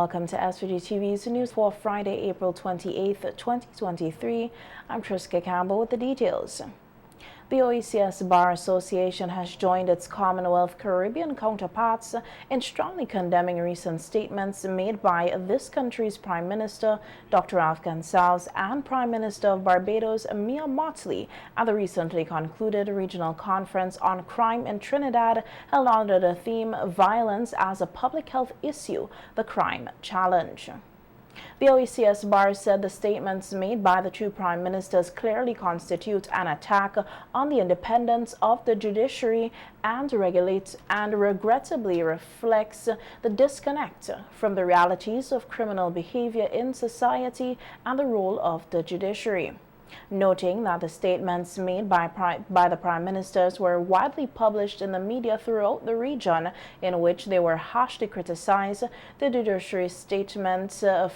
welcome to SVG-TV's news for Friday, April 28th, 2023. I'm Triska Campbell with the details. The OECS Bar Association has joined its Commonwealth Caribbean counterparts in strongly condemning recent statements made by this country's Prime Minister, Dr. Alf Gonsalves, and Prime Minister of Barbados, Mia Mottley, at the recently concluded regional conference on crime in Trinidad held under the theme Violence as a Public Health Issue, the Crime Challenge. The OECS Bar said the statements made by the two prime ministers clearly constitute an attack on the independence of the judiciary and regrettably reflects the disconnect from the realities of criminal behavior in society and the role of the judiciary. Noting that the statements made by the prime ministers were widely published in the media throughout the region, in which they were harshly criticized, the judiciary statement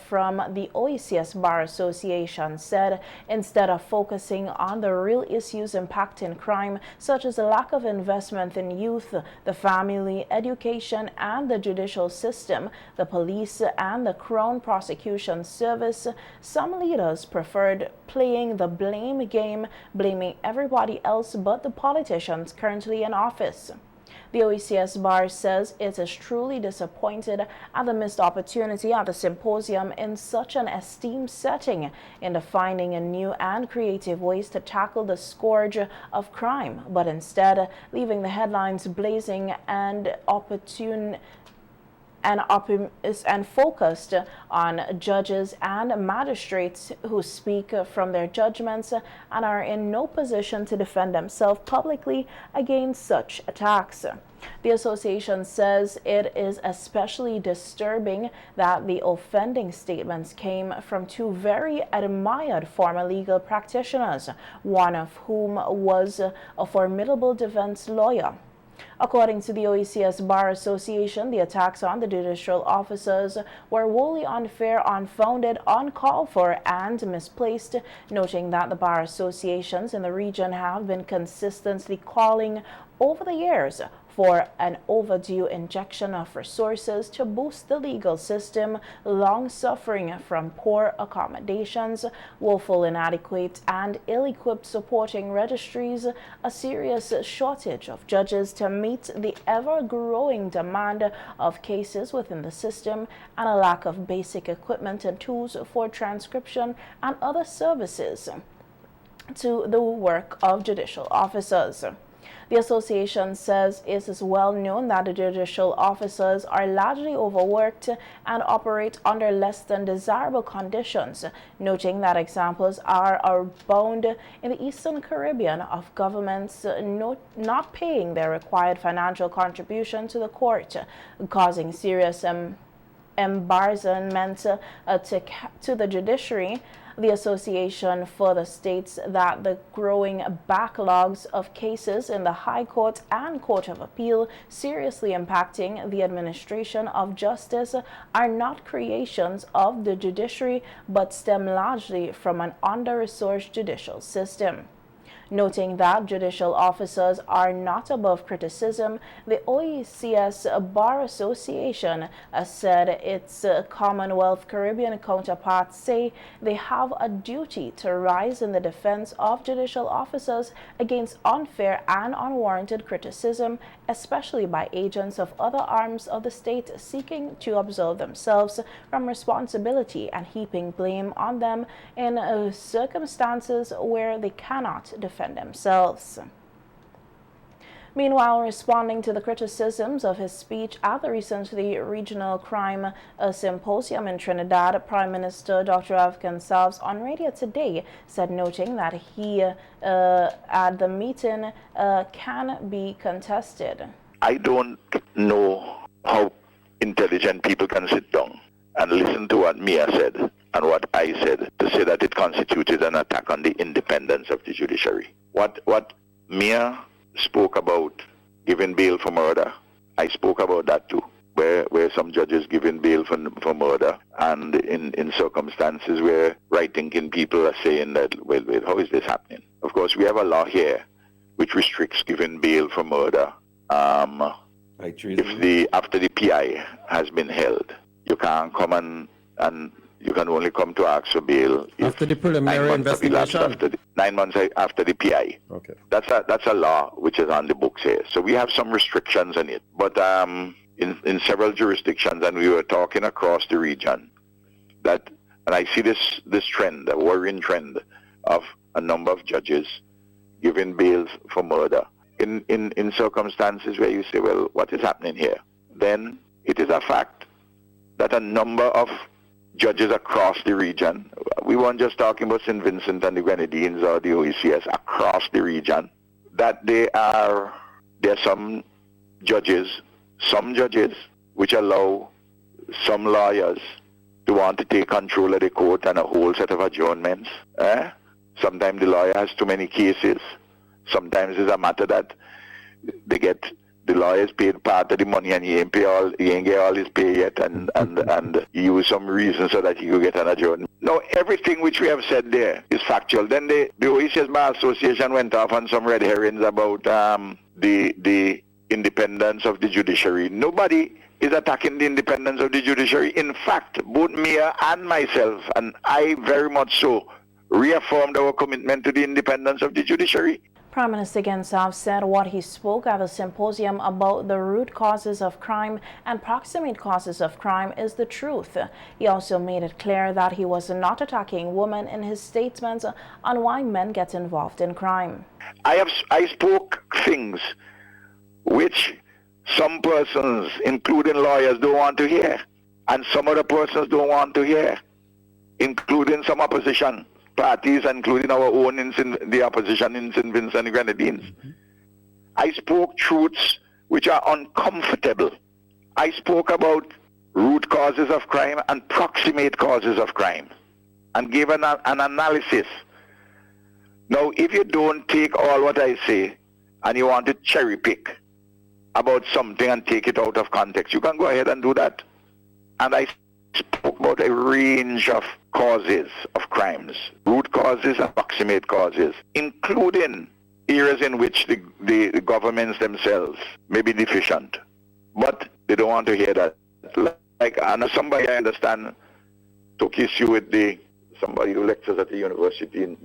from the OECS Bar Association said instead of focusing on the real issues impacting crime, such as the lack of investment in youth, the family, education, and the judicial system, the police, and the Crown Prosecution Service, some leaders preferred playing the blame game, blaming everybody else but the politicians currently in office. The OECS Bar says it is truly disappointed at the missed opportunity at the symposium in such an esteemed setting in finding a new and creative ways to tackle the scourge of crime, but instead leaving the headlines blazing and focused on judges and magistrates who speak from their judgments and are in no position to defend themselves publicly against such attacks. The association says it is especially disturbing that the offending statements came from two very admired former legal practitioners, one of whom was a formidable defense lawyer. According to the OECS Bar Association, the attacks on the judicial officers were wholly unfair, unfounded, uncalled for, and misplaced, noting that the bar associations in the region have been consistently calling over the years for an overdue injection of resources to boost the legal system, long suffering from poor accommodations, woeful, inadequate, and ill-equipped supporting registries, a serious shortage of judges to meet the ever-growing demand of cases within the system, and a lack of basic equipment and tools for transcription and other services to the work of judicial officers. The association says it is well known that the judicial officers are largely overworked and operate under less than desirable conditions, noting that examples are abound in the Eastern Caribbean of governments not paying their required financial contribution to the court, causing serious embarrassment to the judiciary. The association further states that the growing backlogs of cases in the High Court and Court of Appeal seriously impacting the administration of justice are not creations of the judiciary but stem largely from an under-resourced judicial system. Noting that judicial officers are not above criticism, the OECS Bar Association said its Commonwealth Caribbean counterparts say they have a duty to rise in the defense of judicial officers against unfair and unwarranted criticism, especially by agents of other arms of the state seeking to absolve themselves from responsibility and heaping blame on them in circumstances where they cannot defend themselves. Meanwhile, responding to the criticisms of his speech at the recently regional crime symposium in Trinidad, Prime Minister Dr. Alf Gonsalves on radio today said, noting that he at the meeting can be contested. I don't know how intelligent people can sit down and listen to what Mia said and what I said to say that it constituted an attack on the independence of the judiciary. What Mia spoke about giving bail for murder, I spoke about that too, where some judges giving bail for murder, and in circumstances where right-thinking people are saying that, well, how is this happening? Of course, we have a law here which restricts giving bail for murder after the PI has been held. you can't come and you can only come to ask for bail after the preliminary 9 months investigation. 9 months after the PI. Okay. That's a law which is on the books here. So we have some restrictions on it. But in several jurisdictions, and we were talking across the region, that, and I see this trend, a worrying trend of a number of judges giving bails for murder in circumstances where you say, well, what is happening here? Then it is a fact that a number of judges across the region, we weren't just talking about St. Vincent and the Grenadines or the OECS, across the region, that there are some judges which allow some lawyers to want to take control of the court and a whole set of adjournments. Sometimes the lawyer has too many cases. Sometimes it's a matter that the lawyers paid part of the money and he ain't get all his pay yet, and he used some reason so that he could get an adjournment. Now, everything which we have said there is factual. Then the OECS Bar Association went off on some red herrings about the independence of the judiciary. Nobody is attacking the independence of the judiciary. In fact, both Mia and myself, and I very much so, reaffirmed our commitment to the independence of the judiciary. Prime Minister Gensov said what he spoke at the symposium about the root causes of crime and proximate causes of crime is the truth. He also made it clear that he was not attacking women in his statements on why men get involved in crime. I spoke things which some persons, including lawyers, don't want to hear, and some other persons don't want to hear, including some opposition parties, including our own the opposition in St. Vincent and the Grenadines. I spoke truths which are uncomfortable. I spoke about root causes of crime and proximate causes of crime, and gave an analysis. Now, if you don't take all what I say and you want to cherry pick about something and take it out of context, you can go ahead and do that. And I spoke about a range of causes of crimes, root causes and proximate causes, including areas in which the governments themselves may be deficient. But they don't want to hear that. Like, and somebody I understand took issue with somebody who lectures at the university in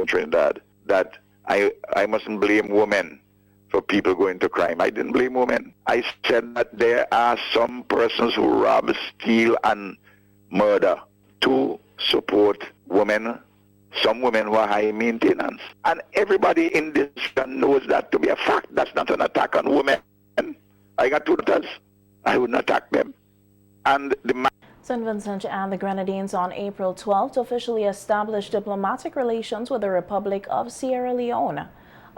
Trinidad, that I mustn't blame women for people going to crime. I didn't blame women. I said that there are some persons who rob, steal, and murder to support women, some women who are high maintenance. And everybody in this knows that to be a fact. That's not an attack on women. I got two daughters. I wouldn't attack them. And St. Vincent and the Grenadines on April 12th officially established diplomatic relations with the Republic of Sierra Leone.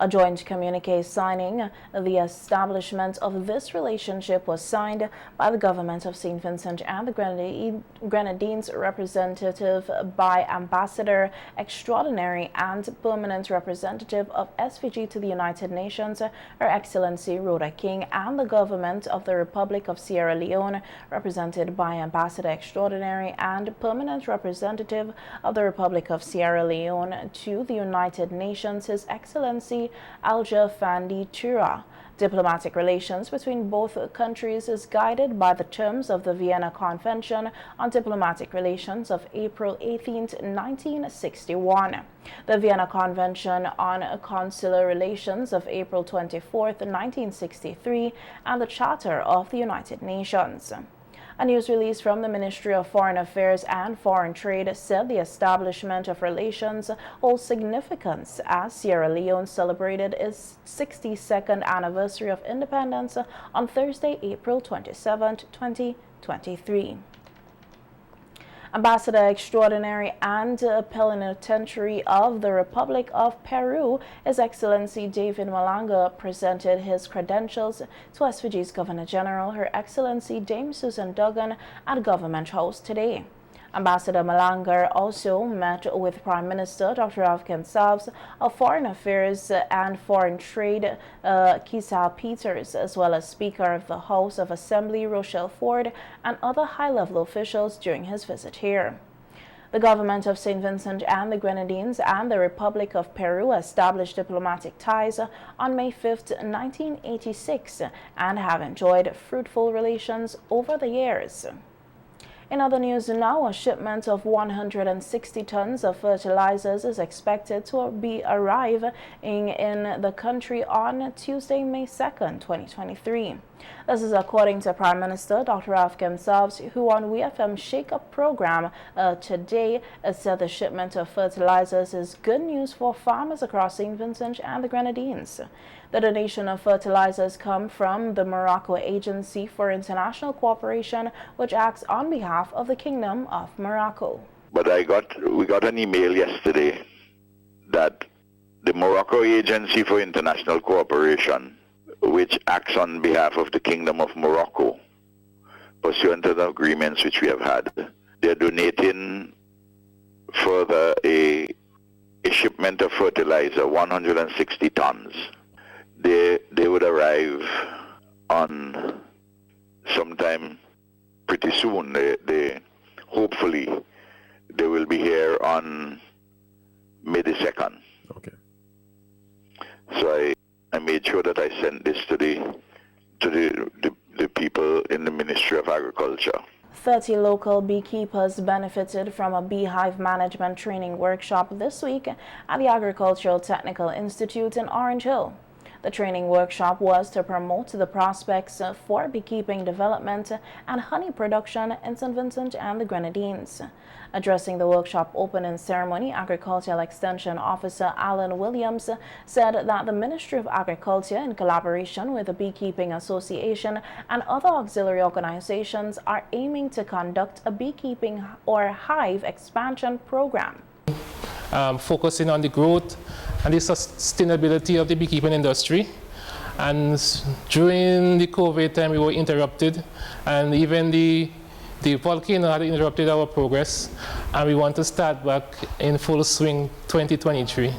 A joint communique signing the establishment of this relationship was signed by the government of St. Vincent and the Grenadines, representative by Ambassador Extraordinary and Permanent Representative of SVG to the United Nations, Her Excellency Rhoda King, and the government of the Republic of Sierra Leone, represented by Ambassador Extraordinary and Permanent Representative of the Republic of Sierra Leone to the United Nations, His Excellency Alja Fandi Tura. Diplomatic relations between both countries is guided by the terms of the Vienna Convention on Diplomatic Relations of April 18, 1961, the Vienna Convention on Consular Relations of April 24, 1963, and the Charter of the United Nations. A news release from the Ministry of Foreign Affairs and Foreign Trade said the establishment of relations holds significance as Sierra Leone celebrated its 62nd anniversary of independence on Thursday, April 27, 2023. Ambassador Extraordinary and Plenipotentiary of the Republic of Peru, His Excellency David Malanga, presented his credentials to SVG's Governor General, Her Excellency Dame Susan Duggan, at Government House today. Ambassador Malanga also met with Prime Minister Dr. Afghan Savs of Foreign Affairs and Foreign Trade, Kisa Peters, as well as Speaker of the House of Assembly Rochelle Ford, and other high-level officials during his visit here. The government of St. Vincent and the Grenadines and the Republic of Peru established diplomatic ties on May 5, 1986, and have enjoyed fruitful relations over the years. In other news now, a shipment of 160 tons of fertilizers is expected to be arriving in the country on Tuesday, May 2nd, 2023. This is according to Prime Minister Dr. Ralph himself, who on WFM Shake Up program today said the shipment of fertilizers is good news for farmers across St. Vincent and the Grenadines. The donation of fertilizers come from the Morocco Agency for International Cooperation, which acts on behalf of the Kingdom of Morocco. But we got an email yesterday that the Morocco Agency for International Cooperation, which acts on behalf of the Kingdom of Morocco, pursuant to the agreements which we have had, they're donating further a shipment of fertilizer, 160 tons. They would arrive on sometime pretty soon. Hopefully they will be here on May the 2nd. Okay. So I made sure that I sent this to the people in the Ministry of Agriculture. 30 local beekeepers benefited from a beehive management training workshop this week at the Agricultural Technical Institute in Orange Hill. The training workshop was to promote the prospects for beekeeping development and honey production in St. Vincent and the Grenadines. Addressing the workshop opening ceremony, Agricultural Extension Officer Alan Williams said that the Ministry of Agriculture, in collaboration with the Beekeeping Association and other auxiliary organizations, are aiming to conduct a beekeeping or hive expansion program. Focusing on the growth and the sustainability of the beekeeping industry. And during the COVID time, we were interrupted, and even the volcano had interrupted our progress, and we want to start back in full swing 2023.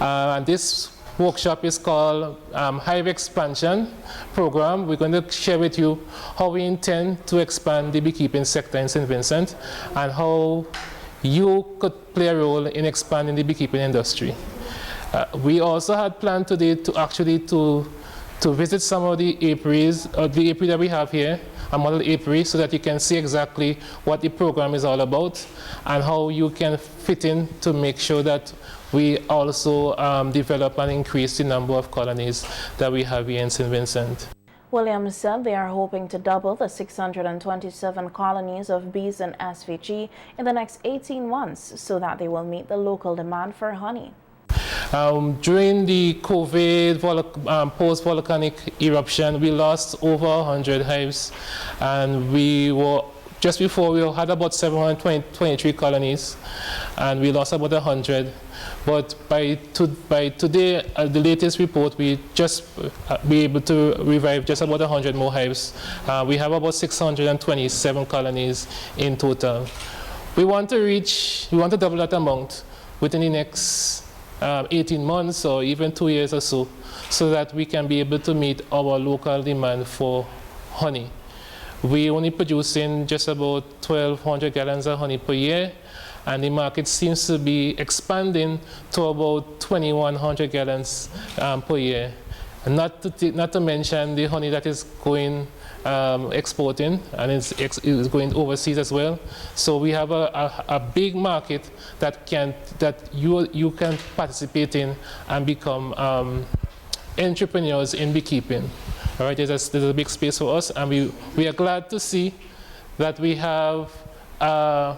And this workshop is called Hive Expansion Program. We're going to share with you how we intend to expand the beekeeping sector in St. Vincent and how you could play a role in expanding the beekeeping industry. We also had planned today to actually to visit some of the apiaries, the apiary that we have here, a model apiary, so that you can see exactly what the program is all about and how you can fit in to make sure that we also develop and increase the number of colonies that we have here in St. Vincent. Williams said they are hoping to double the 627 colonies of bees in SVG in the next 18 months so that they will meet the local demand for honey. During the COVID post-volcanic eruption, we lost over 100 hives, and we were just before we had about 723 colonies, and we lost about 100. But by today, the latest report, we just be able to revive just about 100 more hives. We have about 627 colonies in total. We want to double that amount within the next 18 months or even 2 years or so that we can be able to meet our local demand for honey. We're only producing just about 1,200 gallons of honey per year, and the market seems to be expanding to about 2,100 gallons per year. And not to mention the honey that is going exporting, and is going overseas as well. So we have a big market that you can participate in and become entrepreneurs in beekeeping. All right, there's a big space for us, and we are glad to see that we have a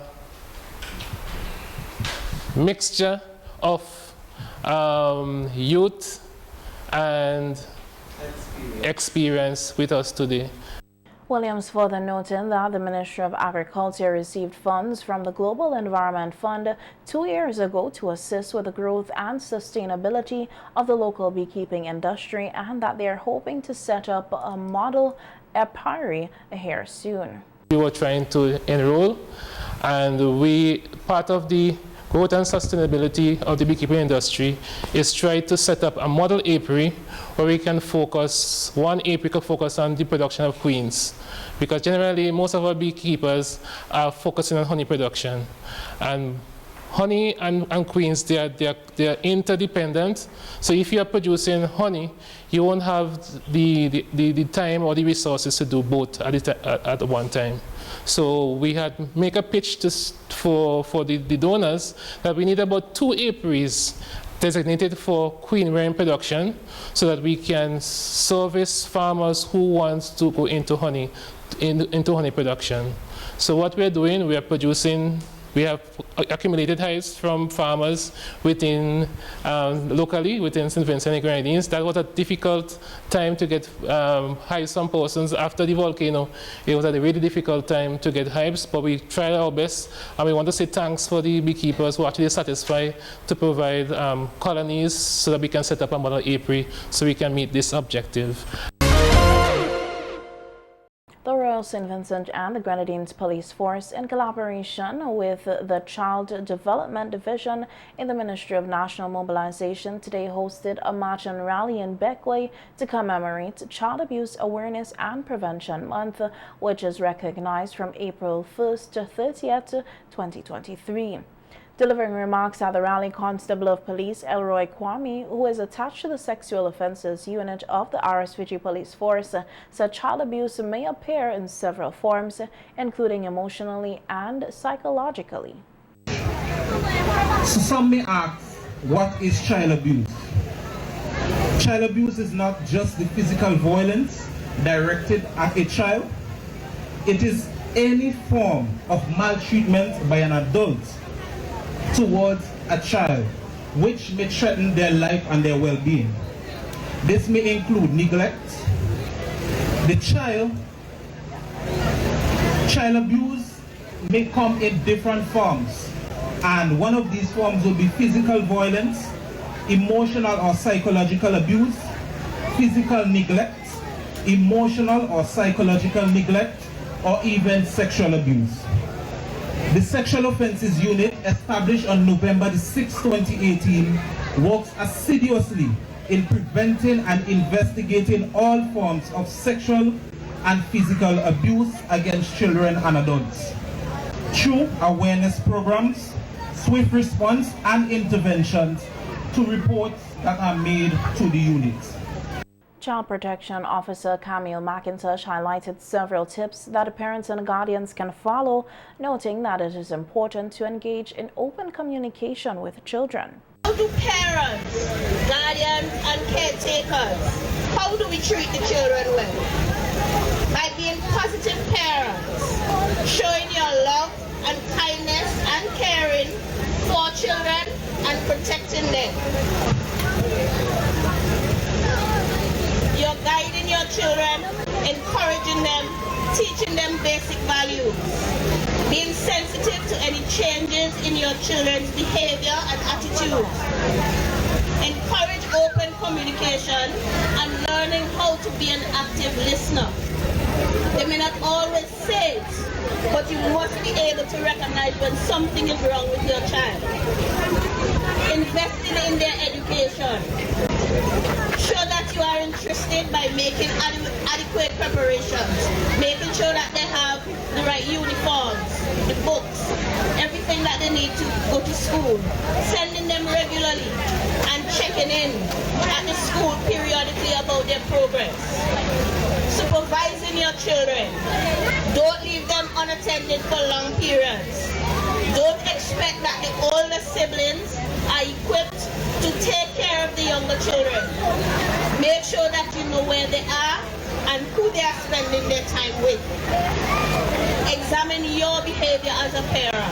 mixture of youth and experience with us today. Williams further noted that the Ministry of Agriculture received funds from the Global Environment Fund 2 years ago to assist with the growth and sustainability of the local beekeeping industry, and that they are hoping to set up a model apiary here soon. We were trying to enroll, and part of the growth and sustainability of the beekeeping industry is try to set up a model apiary where we can focus, one apiary can focus on the production of queens, because generally most of our beekeepers are focusing on honey production, and honey and queens, they are interdependent. So if you are producing honey, you won't have the time or the resources to do both at one time. So we had make a pitch for the donors that we need about 2 apiaries designated for queen rearing production, so that we can service farmers who want to go into honey production. So what we are doing, we are producing. We have accumulated hives from farmers within locally within St. Vincent and Grenadines. That was a difficult time to get hives from persons after the volcano. It was a really difficult time to get hives, but we tried our best, and we want to say thanks for the beekeepers who are actually satisfied to provide colonies so that we can set up a model apiary so we can meet this objective. The Royal St. Vincent and the Grenadines Police Force, in collaboration with the Child Development Division in the Ministry of National Mobilization, today hosted a march and rally in Beckley to commemorate Child Abuse Awareness and Prevention Month, which is recognized from April 1st to 30th, 2023. Delivering remarks at the rally, Constable of Police Elroy Kwame, who is attached to the Sexual Offences Unit of the RSVG Police Force, said child abuse may appear in several forms, including emotionally and psychologically. So some may ask, what is child abuse? Child abuse is not just the physical violence directed at a child. It is any form of maltreatment by an adult towards a child, which may threaten their life and their well-being. This may include neglect. The child abuse may come in different forms, and one of these forms will be physical violence, emotional or psychological abuse, physical neglect, emotional or psychological neglect, or even sexual abuse. The Sexual Offences Unit, established on November 6, 2018, works assiduously in preventing and investigating all forms of sexual and physical abuse against children and adults through awareness programs, swift response and interventions to reports that are made to the unit. Child Protection Officer Camille McIntosh highlighted several tips that parents and guardians can follow, noting that it is important to engage in open communication with children. How do parents, guardians and caretakers, how do we treat the children well? By being positive parents, showing your love and kindness and caring for children and protecting them. You're guiding your children, encouraging them, teaching them basic values, being sensitive to any changes in your children's behavior and attitude. Encourage open communication and learning how to be an active listener. They may not always say it, but you must be able to recognize when something is wrong with your child. Investing in their education. Show that you are interested by making adequate preparations, making sure that they have the right uniforms, the books, everything that they need to go to school, sending them regularly and checking in at the school periodically about their progress. Supervising your children. Don't leave them unattended for long periods. Don't expect that the older siblings are equipped to take care of the younger children. Make sure that you know where they are and who they are spending their time with. Examine your behavior as a parent.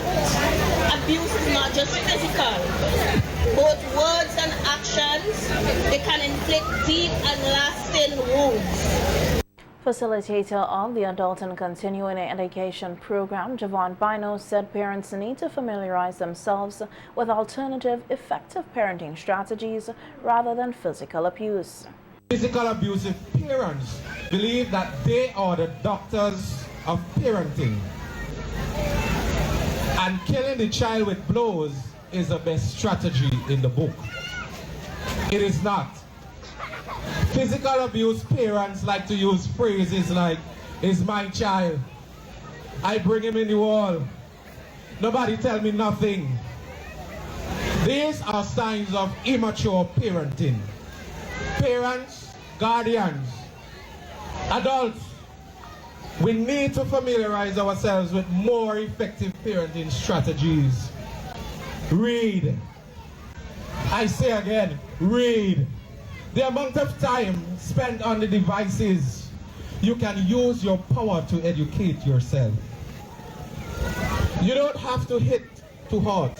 Abuse is not just physical. Both words and actions, they can inflict deep and lasting wounds. Facilitator of the Adult and Continuing Education Program, Javon Bino, said parents need to familiarize themselves with alternative, effective parenting strategies rather than physical abuse. Physical abusive parents believe that they are the doctors of parenting, and killing the child with blows is the best strategy in the book. It is not. Physical abuse parents like to use phrases like, "It's my child. I bring him in the wall. Nobody tell me nothing. These are signs of immature parenting. Parents, guardians, adults, we need to familiarize ourselves with more effective parenting strategies. Read. I say again, read. The amount of time spent on the devices, you can use your power to educate yourself. You don't have to hit too hard.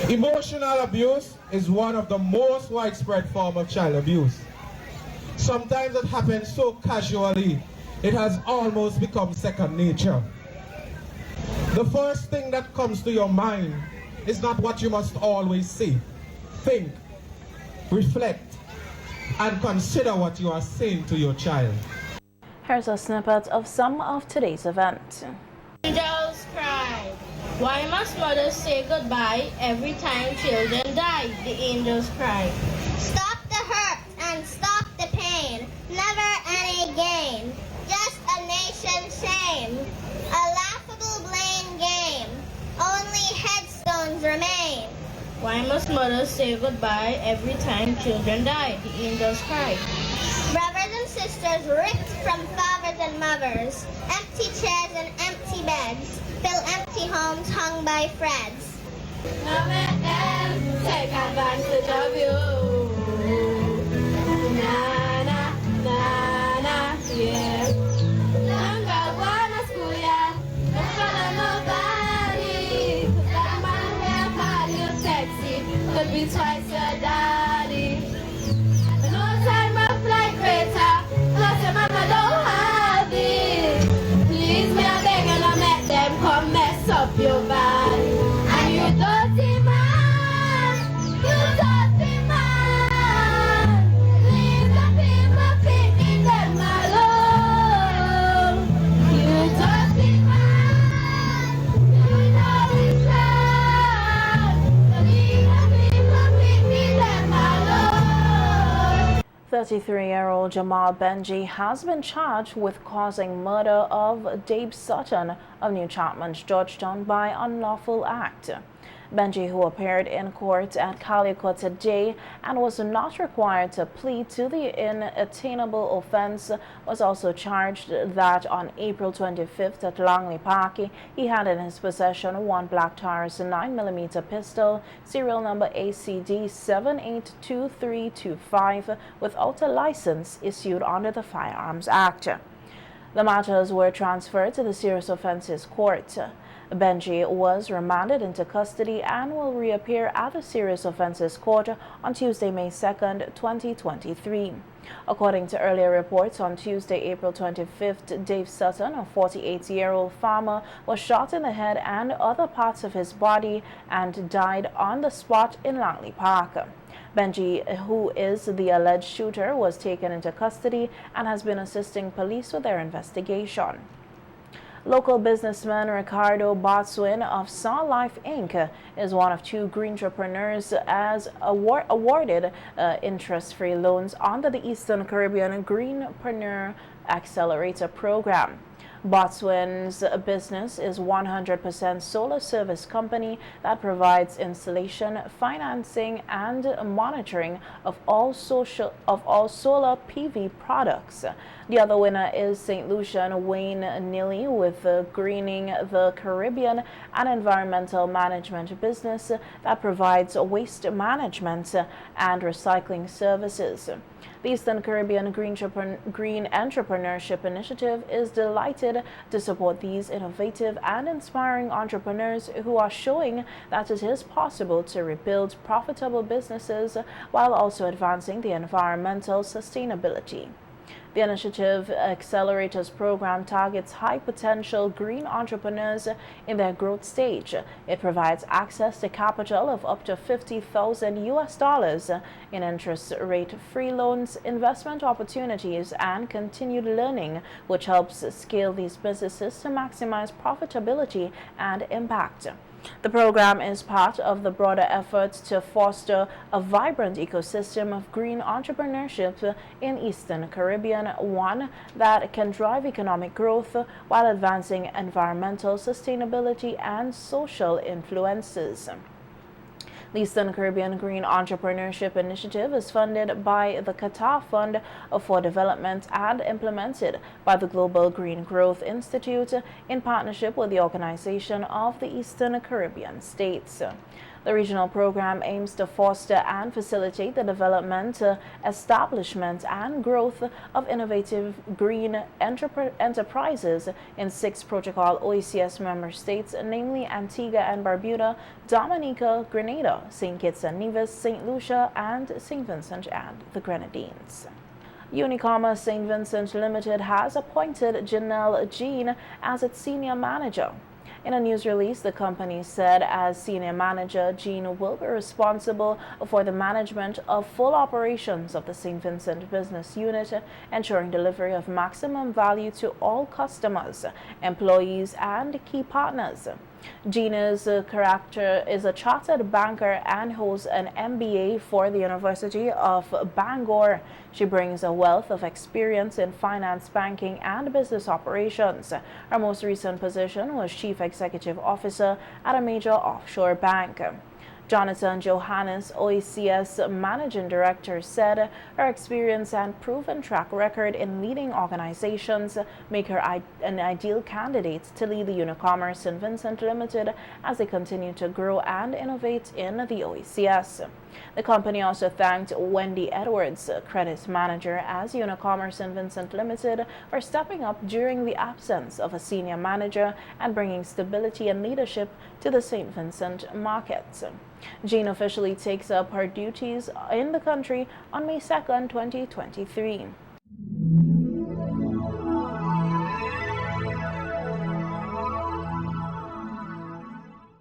Emotional abuse is one of the most widespread forms of child abuse. Sometimes it happens so casually, it has almost become second nature. The first thing that comes to your mind is not what you must always say. Think, reflect, and consider what you are saying to your child. Here's a snippet of some of today's events. Angels cry. Why must mothers say goodbye every time children die? The angels cry. Stop the hurt and stop the pain. Never any gain. Just a nation shame. A laughable blame game. Only headstones remain. Why must mothers say goodbye every time children die? The angels cry. Brothers and sisters ripped from fathers and mothers. Empty chairs and empty beds. Fill empty homes hung by threads. Now let them take advantage of you. Na na na na, yeah. Nanga wanna school ya. Don't follow nobody. 'Cause that man there party of sexy could be twice your daddy. No time of flight crater. Plus your mama don't have it. Please me I beg and I make them come mess up your body. And you dirty man, you dirty man. Leave the people picking them alone. You dirty man, you know it's wrong. Leave the people picking them alone. 33-year-old Jamal Benji has been charged with causing murder of Dave Sutton of New Chapman's, Georgetown by unlawful act. Benji, who appeared in court at Calicut today and was not required to plead to the inattainable offense, was also charged that on April 25th at Langley Park, he had in his possession one Black Taurus 9mm pistol, serial number ACD 782325, without a license issued under the Firearms Act. The matters were transferred to the Serious Offences Court. Benji was remanded into custody and will reappear at the Serious Offences Court on Tuesday, May 2nd, 2023. According to earlier reports, on Tuesday, April 25th, Dave Sutton, a 48-year-old farmer, was shot in the head and other parts of his body and died on the spot in Langley Park. Benji, who is the alleged shooter, was taken into custody and has been assisting police with their investigation. Local businessman Ricardo Botswin of Saw Life Inc. is one of two green entrepreneurs as awarded interest-free loans under the Eastern Caribbean Greenpreneur Accelerator Program. Botswin's business is 100% solar service company that provides installation, financing, and monitoring of all solar PV products. The other winner is St. Lucian Wayne Neely with Greening the Caribbean, an environmental management business that provides waste management and recycling services. The Eastern Caribbean Green Entrepreneurship Initiative is delighted to support these innovative and inspiring entrepreneurs who are showing that it is possible to rebuild profitable businesses while also advancing the environmental sustainability. The Initiative Accelerators program targets high-potential green entrepreneurs in their growth stage. It provides access to capital of up to $50,000 in interest rate-free loans, investment opportunities, and continued learning, which helps scale these businesses to maximize profitability and impact. The program is part of the broader effort to foster a vibrant ecosystem of green entrepreneurship in Eastern Caribbean, one that can drive economic growth while advancing environmental sustainability and social influences. The Eastern Caribbean Green Entrepreneurship Initiative is funded by the Qatar Fund for Development and implemented by the Global Green Growth Institute in partnership with the Organization of the Eastern Caribbean States. The regional program aims to foster and facilitate the development, establishment, and growth of innovative green enterprises in 6 Protocol OECS member states, namely Antigua and Barbuda, Dominica, Grenada, St. Kitts and Nevis, St. Lucia, and St. Vincent and the Grenadines. Unicommerce St. Vincent Limited has appointed Janelle Jean as its senior manager. In a news release, the company said as senior manager, Jean will be responsible for the management of full operations of the St. Vincent business unit, ensuring delivery of maximum value to all customers, employees, and key partners. Gina's character is a chartered banker and holds an MBA for the University of Bangor. She brings a wealth of experience in finance, banking, and business operations. Her most recent position was Chief Executive Officer at a major offshore bank. Jonathan Johannes, OECS Managing Director, said her experience and proven track record in leading organizations make her an ideal candidate to lead the Unicommerce St. Vincent Limited as they continue to grow and innovate in the OECS. The company also thanked Wendy Edwards, Credit Manager as Unicommerce St. Vincent Limited, for stepping up during the absence of a senior manager and bringing stability and leadership to the St. Vincent market. Jean officially takes up her duties in the country on May 2nd, 2023.